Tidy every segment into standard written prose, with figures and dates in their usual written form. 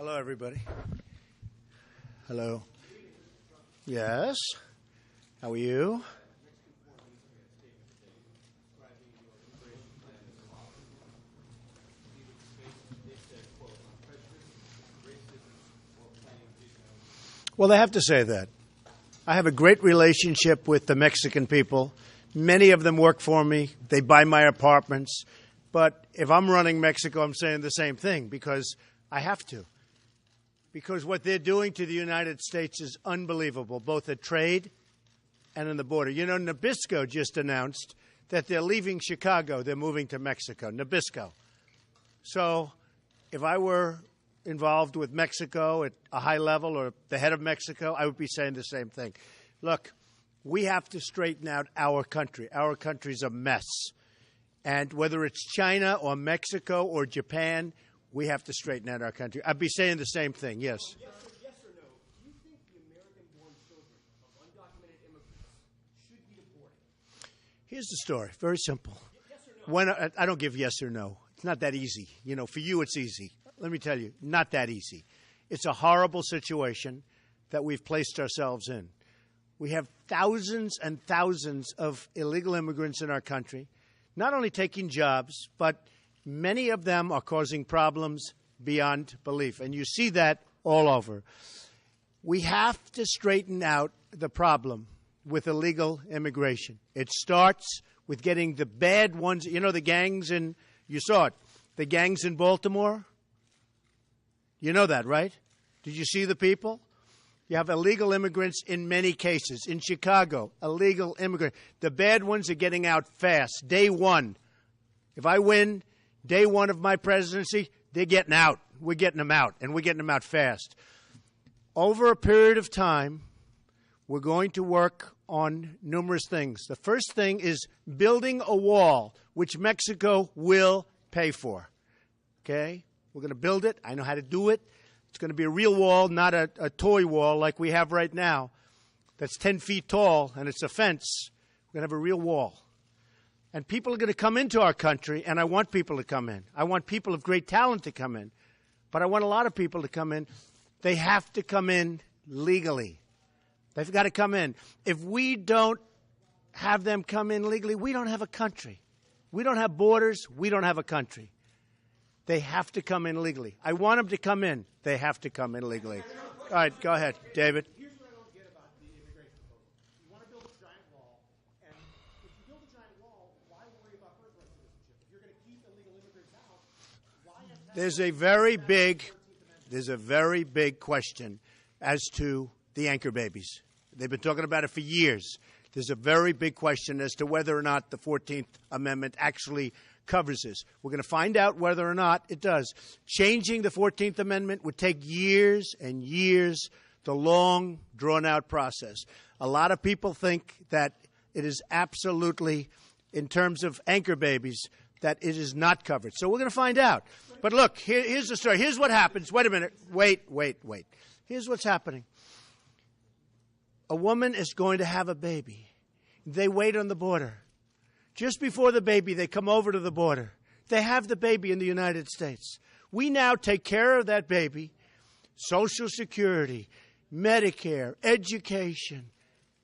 Hello, everybody. Hello. Yes. How are you? Well, they have to say that. I have a great relationship with the Mexican people. Many of them work for me. They buy my apartments. But if I'm running Mexico, I'm saying the same thing because I have to. Because what they're doing to the United States is unbelievable, both at trade and in the border. You know, Nabisco just announced that they're leaving Chicago. They're moving to Mexico, Nabisco. So if I were involved with Mexico at a high level or the head of Mexico, I would be saying the same thing. Look, we have to straighten out our country. Our country's a mess. And whether it's China or Mexico or Japan, we have to straighten out our country. I'd be saying the same thing, yes. Yes or no? Do you think the American-born children of undocumented immigrants should be deported? Here's the story. Very simple. Yes or no? I don't give yes or no. It's not that easy. You know, for you it's easy. Let me tell you, not that easy. It's a horrible situation that we've placed ourselves in. We have thousands and thousands of illegal immigrants in our country, not only taking jobs, but many of them are causing problems beyond belief. And you see that all over. We have to straighten out the problem with illegal immigration. It starts with getting the bad ones. You know, the gangs in, you saw it, the gangs in Baltimore? You know that, right? Did you see the people? You have illegal immigrants in many cases. In Chicago, illegal immigrants. The bad ones are getting out fast. Day one. If I win, day one of my presidency, they're getting out. We're getting them out, and we're getting them out fast. Over a period of time, we're going to work on numerous things. The first thing is building a wall, which Mexico will pay for. Okay? We're going to build it. I know how to do it. It's going to be a real wall, not a toy wall like we have right now that's 10 feet tall, and it's a fence. We're going to have a real wall. And people are going to come into our country, and I want people to come in. I want people of great talent to come in. But I want a lot of people to come in. They have to come in legally. They've got to come in. If we don't have them come in legally, we don't have a country. We don't have borders. We don't have a country. They have to come in legally. I want them to come in. They have to come in legally. All right, go ahead, David. Here's what I don't get about the immigration proposal. You want to build a giant wall, and if you build a giant wall, why worry about birthright citizenship? If you're going to keep illegal immigrants out, why have that? There's a very big question as to the anchor babies. They've been talking about it for years. There's a very big question as to whether or not the 14th Amendment actually covers this. We're going to find out whether or not it does. Changing the 14th Amendment would take years and years, the long, drawn-out process. A lot of people think that it is absolutely, in terms of anchor babies, that it is not covered. So we're going to find out. But look, here's the story. Here's what happens. Wait a minute. Wait. Here's what's happening. A woman is going to have a baby. They wait on the border. Just before the baby, they come over to the border. They have the baby in the United States. We now take care of that baby, Social Security, Medicare, education.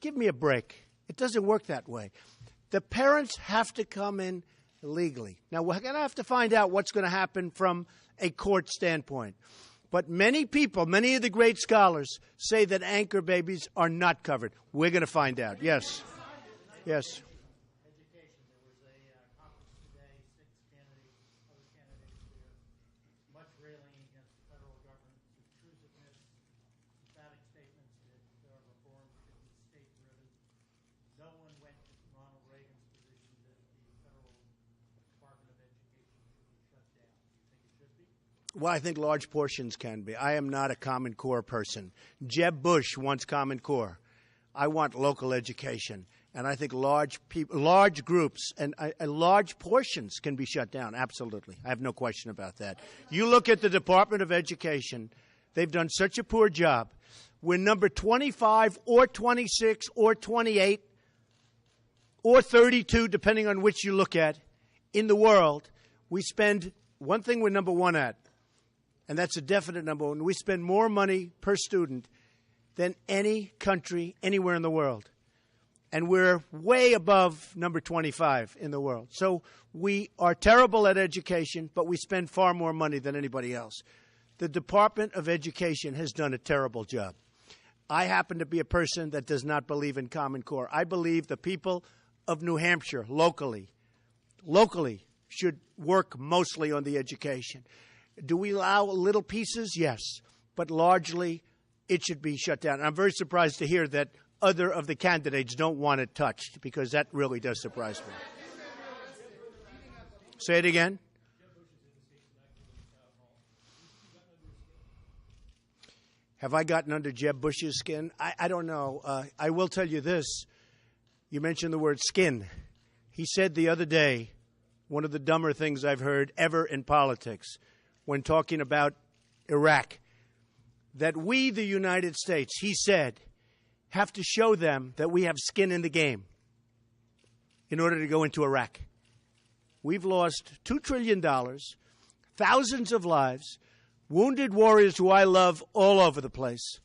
Give me a break. It doesn't work that way. The parents have to come in legally. Now, we're going to have to find out what's going to happen from a court standpoint. But many people, many of the great scholars, say that anchor babies are not covered. We're going to find out. Yes. Yes. Well, I think large portions can be. I am not a Common Core person. Jeb Bush wants Common Core. I want local education. And I think large groups and large portions can be shut down. Absolutely. I have no question about that. You look at the Department of Education. They've done such a poor job. We're number 25 or 26 or 28 or 32, depending on which you look at, in the world. We spend, one thing we're number one at, And that's a definite number one. We spend more money per student than any country anywhere in the world. And we're way above number 25 in the world. So we are terrible at education, but we spend far more money than anybody else. The Department of Education has done a terrible job. I happen to be a person that does not believe in Common Core. I believe the people of New Hampshire locally should work mostly on the education. Do we allow little pieces? Yes. But largely, it should be shut down. And I'm very surprised to hear that other of the candidates don't want it touched, because that really does surprise me. Say it again. Have I gotten under Jeb Bush's skin? I don't know. I will tell you this. You mentioned the word skin. He said the other day, one of the dumber things I've heard ever in politics, when talking about Iraq, that we, the United States, he said, have to show them that we have skin in the game in order to go into Iraq. We've lost $2 trillion, thousands of lives, wounded warriors who I love all over the place.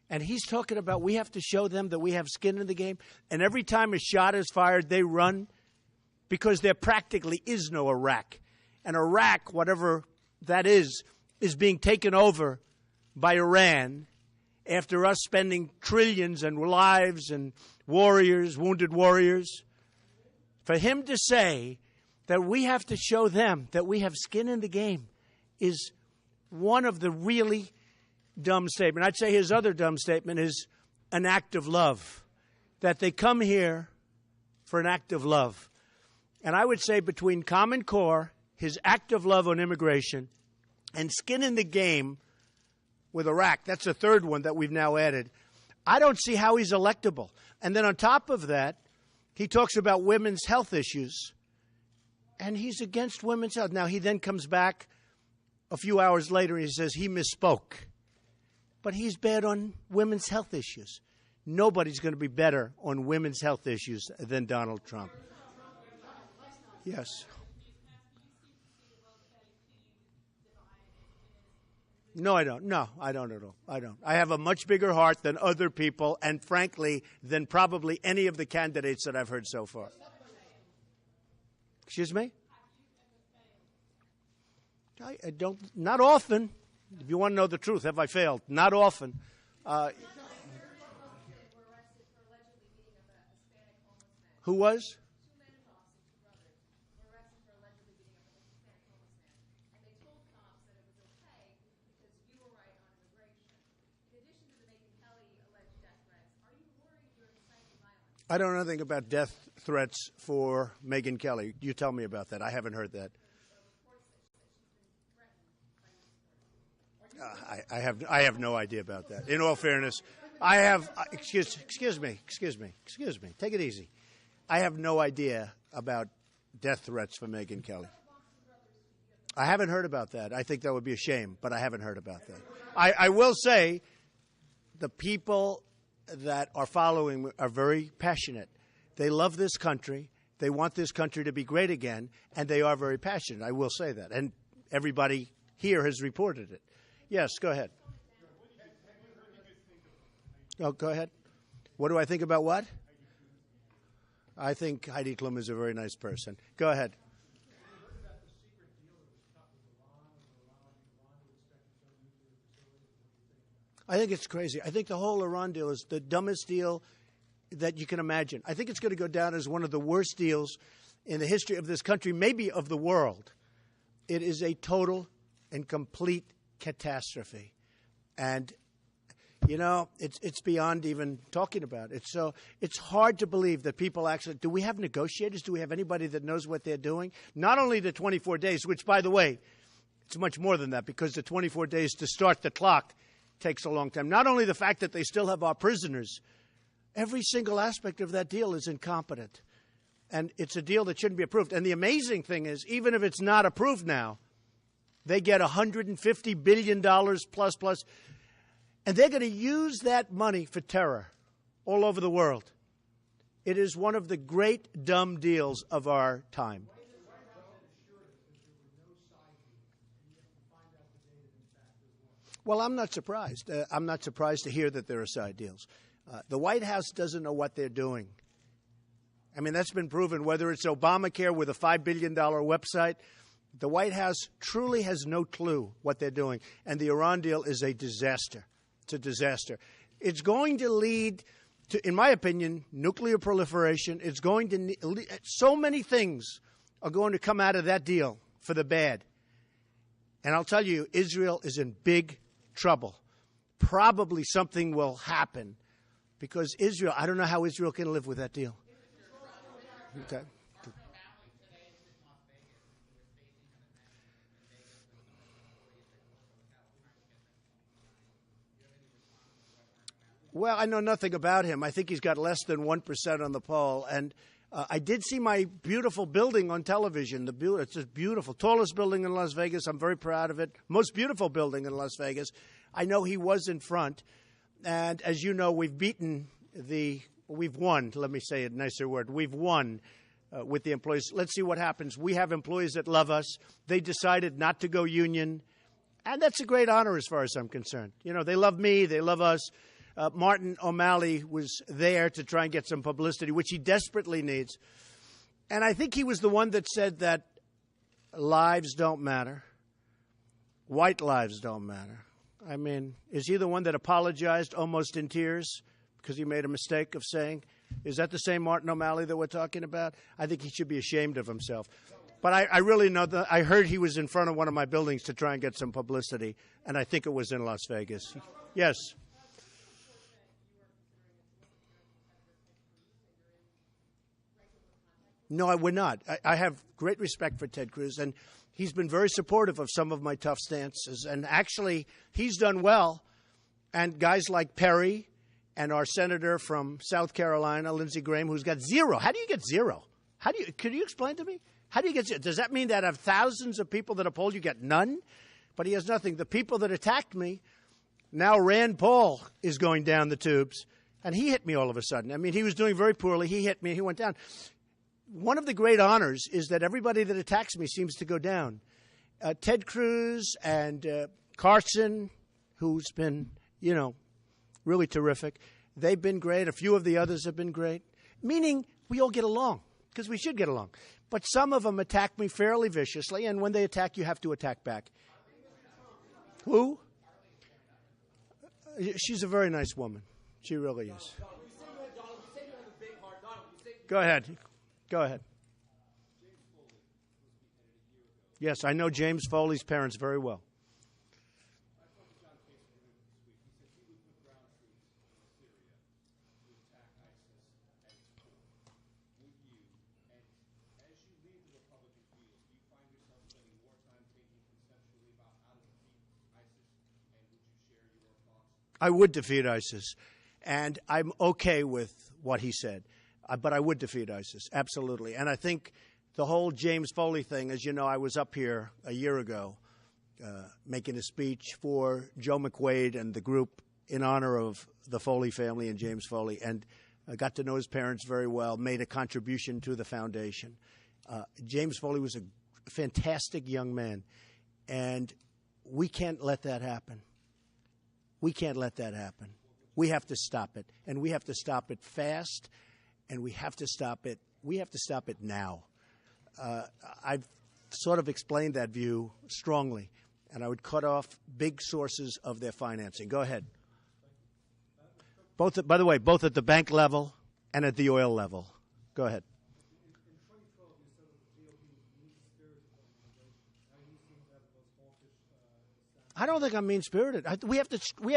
And he's talking about we have to show them that we have skin in the game. And every time a shot is fired, they run, because there practically is no Iraq. And Iraq, whatever that is being taken over by Iran after us spending trillions and lives and warriors, wounded warriors. For him to say that we have to show them that we have skin in the game is one of the really dumb statements. I'd say his other dumb statement is an act of love, that they come here for an act of love. And I would say between Common Core, his act of love on immigration, and skin in the game with Iraq, that's the third one that we've now added, I don't see how he's electable. And then on top of that, he talks about women's health issues, and he's against women's health. Now, he then comes back a few hours later and he says he misspoke. But he's bad on women's health issues. Nobody's going to be better on women's health issues than Donald Trump. Yes. No, I don't. No, I don't at all. I don't. I have a much bigger heart than other people, and frankly, than probably any of the candidates that I've heard so far. Excuse me? I don't. Not often. If you want to know the truth, have I failed? Not often. Who was? I don't know anything about death threats for Megyn Kelly. You tell me about that. I haven't heard that. I have no idea about that. In all fairness, I have. Excuse me. Take it easy. I have no idea about death threats for Megyn Kelly. I haven't heard about that. I think that would be a shame, but I haven't heard about that. I will say, the people that are following are very passionate. They love this country. They want this country to be great again, and they are very passionate. I will say that. And everybody here has reported it. Yes, go ahead. Oh, go ahead. What do I think about what? I think Heidi Klum is a very nice person. Go ahead. I think it's crazy. I think the whole Iran deal is the dumbest deal that you can imagine. I think it's going to go down as one of the worst deals in the history of this country, maybe of the world. It is a total and complete catastrophe. And, you know, it's beyond even talking about it. So it's hard to believe that people actually, do we have negotiators? Do we have anybody that knows what they're doing? Not only the 24 days, which, by the way, it's much more than that, because the 24 days to start the clock takes a long time. Not only the fact that they still have our prisoners, every single aspect of that deal is incompetent. And it's a deal that shouldn't be approved. And the amazing thing is, even if it's not approved now, they get $150 billion plus, and they're going to use that money for terror all over the world. It is one of the great dumb deals of our time. Well, I'm not surprised. I'm not surprised to hear that there are side deals. The White House doesn't know what they're doing. I mean, that's been proven, whether it's Obamacare with a $5 billion website. The White House truly has no clue what they're doing. And the Iran deal is a disaster. It's a disaster. It's going to lead to, in my opinion, nuclear proliferation. It's going to so many things are going to come out of that deal for the bad. And I'll tell you, Israel is in big trouble. Probably something will happen because Israel, I don't know how Israel can live with that deal. Okay. Well, I know nothing about him. I think he's got less than 1% on the poll. And I did see my beautiful building on television. It's just beautiful. Tallest building in Las Vegas. I'm very proud of it. Most beautiful building in Las Vegas. I know he was in front. And as you know, we've won. Let me say a nicer word. We've won with the employees. Let's see what happens. We have employees that love us. They decided not to go union. And that's a great honor as far as I'm concerned. You know, they love me. They love us. Martin O'Malley was there to try and get some publicity, which he desperately needs. And I think he was the one that said that lives don't matter. White lives don't matter. I mean, is he the one that apologized almost in tears because he made a mistake of saying? Is that the same Martin O'Malley that we're talking about? I think he should be ashamed of himself. But I really know that I heard he was in front of one of my buildings to try and get some publicity, and I think it was in Las Vegas. Yes. No, we're not. I have great respect for Ted Cruz, and he's been very supportive of some of my tough stances. And actually, he's done well. And guys like Perry and our senator from South Carolina, Lindsey Graham, who's got zero. How do you get zero? Could you explain to me? How do you get zero? Does that mean that out of thousands of people that have polled, you get none? But he has nothing. The people that attacked me, now Rand Paul is going down the tubes, and he hit me all of a sudden. I mean, he was doing very poorly. He hit me. He went down. One of the great honors is that everybody that attacks me seems to go down. Ted Cruz and Carson, who's been, really terrific. They've been great. A few of the others have been great, meaning we all get along because we should get along. But some of them attack me fairly viciously, and when they attack, you have to attack back. Who? She's a very nice woman. She really is. Go ahead. Go ahead. Yes, I know James Foley's parents very well. I would defeat ISIS, and I'm okay with what he said. But I would defeat ISIS, absolutely. And I think the whole James Foley thing, as you know, I was up here a year ago making a speech for Joe McQuaid and the group in honor of the Foley family and James Foley, and I got to know his parents very well, made a contribution to the foundation. James Foley was a fantastic young man, and we can't let that happen. We can't let that happen. We have to stop it, and we have to stop it fast. And we have to stop it. We have to stop it now. I've sort of explained that view strongly, and I would cut off big sources of their financing. Go ahead. By the way, both at the bank level and at the oil level. Go ahead. I don't think I'm mean-spirited. We have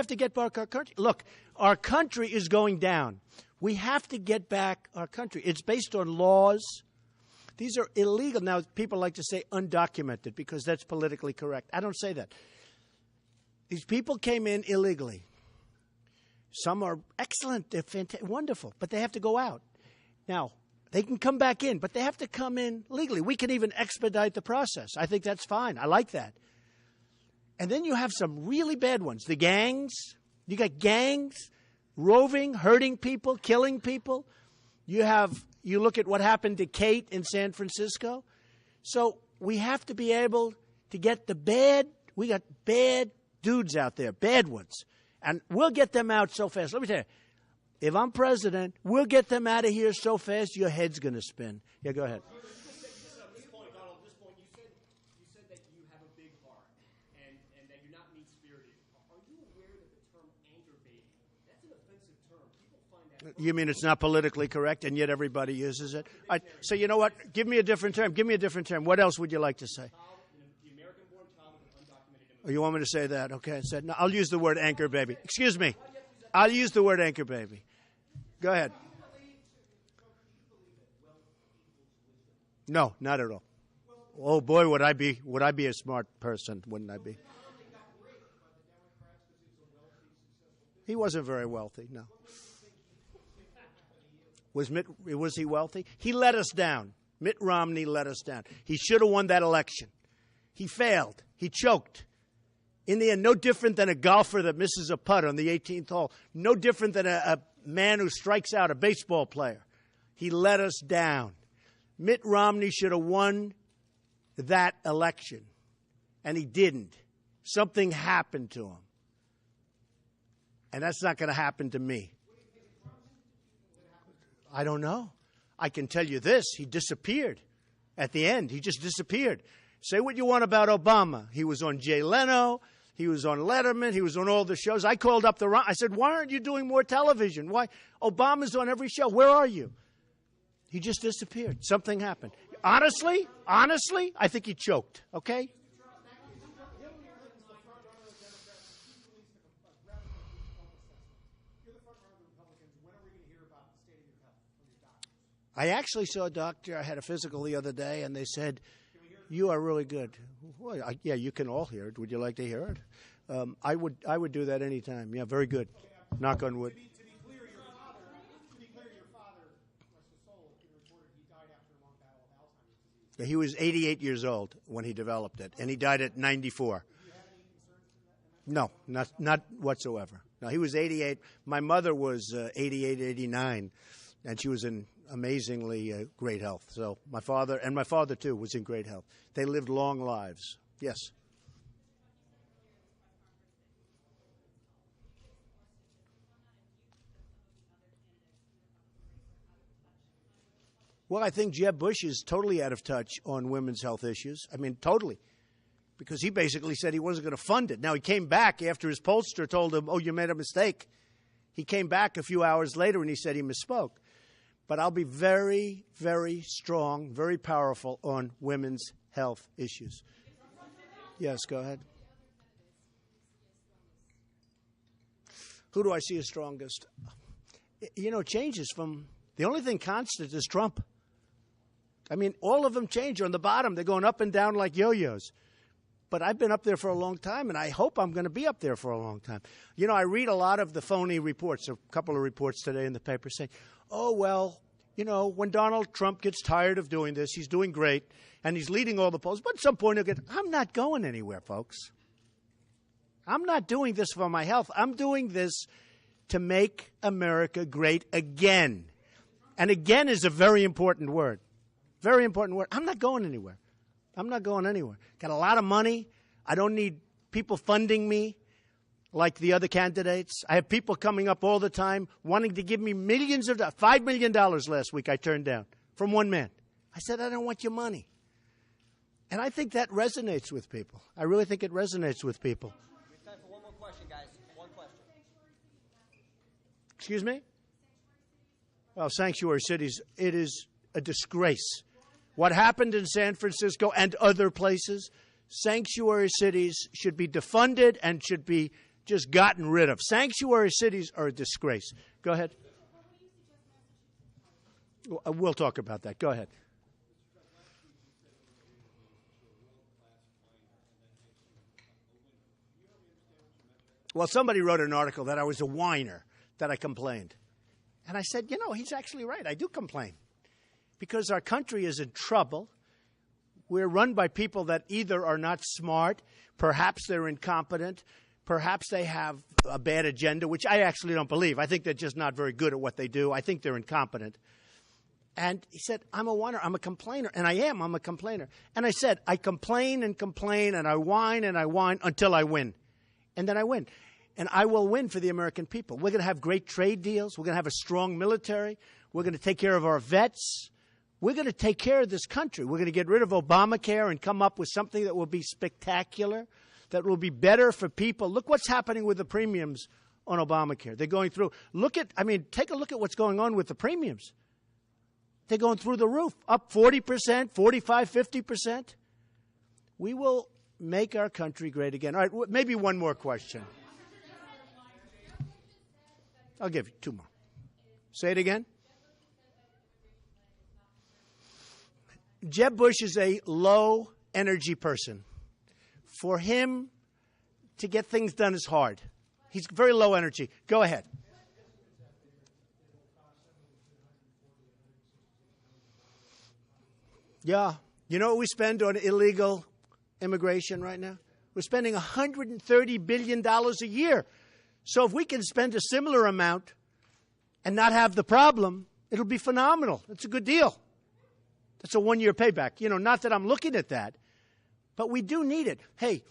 to get back our country. Look, our country is going down. We have to get back our country. It's based on laws. These are illegal. Now, people like to say undocumented because that's politically correct. I don't say that. These people came in illegally. Some are excellent. They're fantastic, wonderful, but they have to go out. Now, they can come back in, but they have to come in legally. We can even expedite the process. I think that's fine. I like that. And then you have some really bad ones. The gangs. You got gangs. Roving, hurting people, killing people. You look at what happened to Kate in San Francisco. So we have to be able to get the bad. We got bad dudes out there, bad ones. And we'll get them out so fast. Let me tell you, if I'm president, we'll get them out of here so fast your head's going to spin. Yeah, go ahead. You mean it's not politically correct, and yet everybody uses it? So you know what? Give me a different term. Give me a different term. What else would you like to say? Oh, you want me to say that? Okay. I said, no, I'll use the word anchor baby. Excuse me. I'll use the word anchor baby. Go ahead. No, not at all. Oh boy, would I be a smart person? Wouldn't I be? He wasn't very wealthy. No. Was he wealthy? He let us down. Mitt Romney let us down. He should have won that election. He failed. He choked. In the end, no different than a golfer that misses a putt on the 18th hole. No different than a man who strikes out a baseball player. He let us down. Mitt Romney should have won that election, and he didn't. Something happened to him. And that's not going to happen to me. I don't know. I can tell you this. He disappeared at the end. He just disappeared. Say what you want about Obama. He was on Jay Leno. He was on Letterman. He was on all the shows. I called up I said, why aren't you doing more television? Why? Obama's on every show. Where are you? He just disappeared. Something happened. Honestly, I think he choked. Okay? I actually saw a doctor. I had a physical the other day, and they said, you are really good. Well, yeah, you can all hear it. Would you like to hear it? I would do that anytime. Yeah, very good. Knock on wood. To be clear, your father, rest his soul, it reported he died after a long battle of Alzheimer's disease. He was 88 years old when he developed it, and he died at 94. Do you have any concerns in that? No, not whatsoever. No, he was 88. My mother was 88, 89, and she was in amazingly great health. So my father too was in great health. They lived long lives. Yes. Well, I think Jeb Bush is totally out of touch on women's health issues. I mean, totally. Because he basically said he wasn't going to fund it. Now, he came back after his pollster told him, oh, you made a mistake. He came back a few hours later and he said he misspoke. But I'll be very, very strong, very powerful on women's health issues. Yes, go ahead. Who do I see as strongest? You know, it changes from the only thing constant is Trump. I mean, all of them change on the bottom. They're going up and down like yo-yos. But I've been up there for a long time, and I hope I'm going to be up there for a long time. You know, I read a lot of the phony reports, a couple of reports today in the paper saying, oh, well, you know, when Donald Trump gets tired of doing this, he's doing great, and he's leading all the polls. But at some point he'll get, I'm not going anywhere, folks. I'm not doing this for my health. I'm doing this to make America great again. And again is a very important word. Very important word. I'm not going anywhere. I'm not going anywhere. Got a lot of money. I don't need people funding me like the other candidates. I have people coming up all the time wanting to give me millions of dollars. $5 million last week I turned down from one man. I said, I don't want your money. And I think that resonates with people. I really think it resonates with people. We have time for one more question, guys. One question. Excuse me? Well, sanctuary cities, it is a disgrace. What happened in San Francisco and other places, sanctuary cities should be defunded and should be just gotten rid of. Sanctuary cities are a disgrace. Go ahead. We'll talk about that. Go ahead. Well, somebody wrote an article that I was a whiner, that I complained. And I said, you know, he's actually right. I do complain. Because our country is in trouble. We're run by people that either are not smart, perhaps they're incompetent, perhaps they have a bad agenda, which I actually don't believe. I think they're just not very good at what they do. I think they're incompetent. And he said, I'm a whiner, I'm a complainer. And I am, I'm a complainer. And I said, I complain and complain and I whine until I win. and then I win. And I will win for the American people. We're going to have great trade deals. We're going to have a strong military. We're going to take care of our vets. We're going to take care of this country. We're going to get rid of Obamacare and come up with something that will be spectacular, that will be better for people. Look what's happening with the premiums on Obamacare. They're going through. Take a look at what's going on with the premiums. They're going through the roof, up 40%, 45, 50%. We will make our country great again. All right, maybe one more question. I'll give you two more. Say it again. Jeb Bush is a low-energy person. For him to get things done is hard. He's very low energy. Go ahead. Yeah. You know what we spend on illegal immigration right now? We're spending $130 billion a year. So if we can spend a similar amount and not have the problem, it'll be phenomenal. It's a good deal. That's a one-year payback. Not that I'm looking at that, but we do need it. Hey,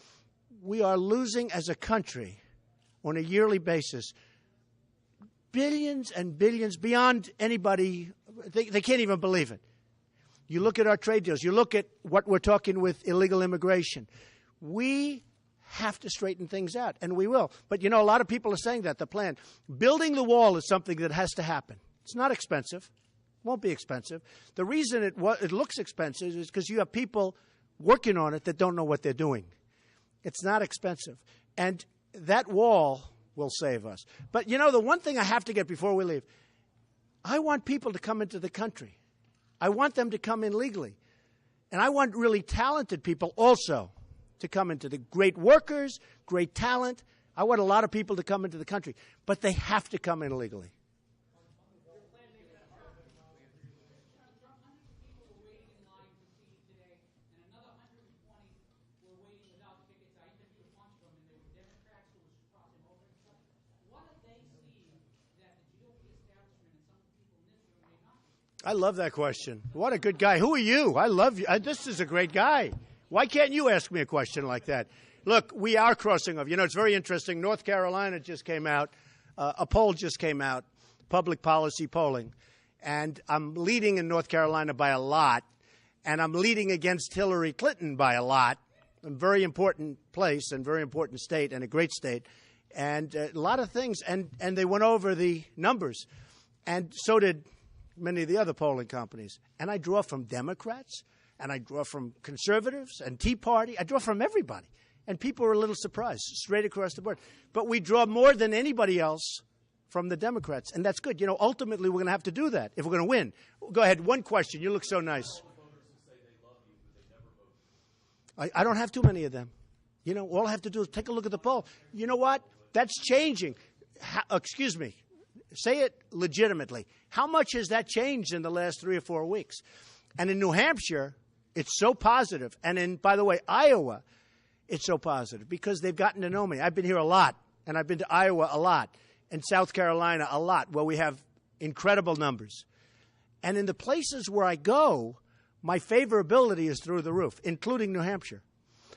we are losing as a country on a yearly basis billions and billions beyond anybody. They can't even believe it. You look at our trade deals. You look at what we're talking with illegal immigration. We have to straighten things out, and we will. But, a lot of people are saying that, the plan. Building the wall is something that has to happen. It's not expensive. It won't be expensive. The reason it looks expensive is because you have people working on it that don't know what they're doing. It's not expensive. And that wall will save us. But, the one thing I have to get before we leave, I want people to come into the country. I want them to come in legally. And I want really talented people also to come into the great workers, great talent. I want a lot of people to come into the country. But they have to come in legally. I love that question. What a good guy. Who are you? I love you. This is a great guy. Why can't you ask me a question like that? Look, we are crossing over. It's very interesting. North Carolina just came out. A poll just came out, public policy polling. And I'm leading in North Carolina by a lot. And I'm leading against Hillary Clinton by a lot. A very important place and very important state and a great state. And a lot of things. And they went over the numbers. And so did many of the other polling companies. And I draw from Democrats, and I draw from conservatives and Tea Party. I draw from everybody. And people are a little surprised, straight across the board. But we draw more than anybody else from the Democrats, and that's good. Ultimately, we're going to have to do that if we're going to win. Go ahead, one question. You look so nice. I don't have too many of them. All I have to do is take a look at the poll. You know what? That's changing. Excuse me. Say it legitimately. How much has that changed in the last 3 or 4 weeks? And in New Hampshire, it's so positive. And by the way, Iowa, it's so positive because they've gotten to know me. I've been here a lot, and I've been to Iowa a lot, and South Carolina a lot, where we have incredible numbers. And in the places where I go, my favorability is through the roof, including New Hampshire.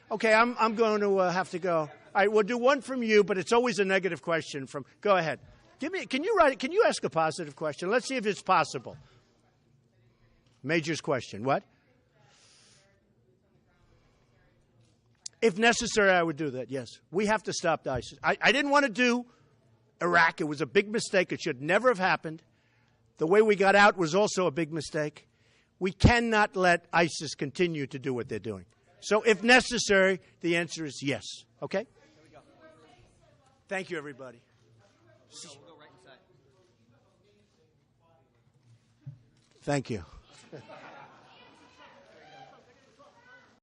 Okay, I'm going to have to go. All right, we'll do one from you, but it's always a negative question from. Go ahead. Can you ask a positive question? Let's see if it's possible. Major's question. What? If necessary, I would do that, yes. We have to stop ISIS. I didn't want to do Iraq. It was a big mistake. It should never have happened. The way we got out was also a big mistake. We cannot let ISIS continue to do what they're doing. So if necessary, the answer is yes. Okay? Thank you, everybody. We'll go right inside. Thank you.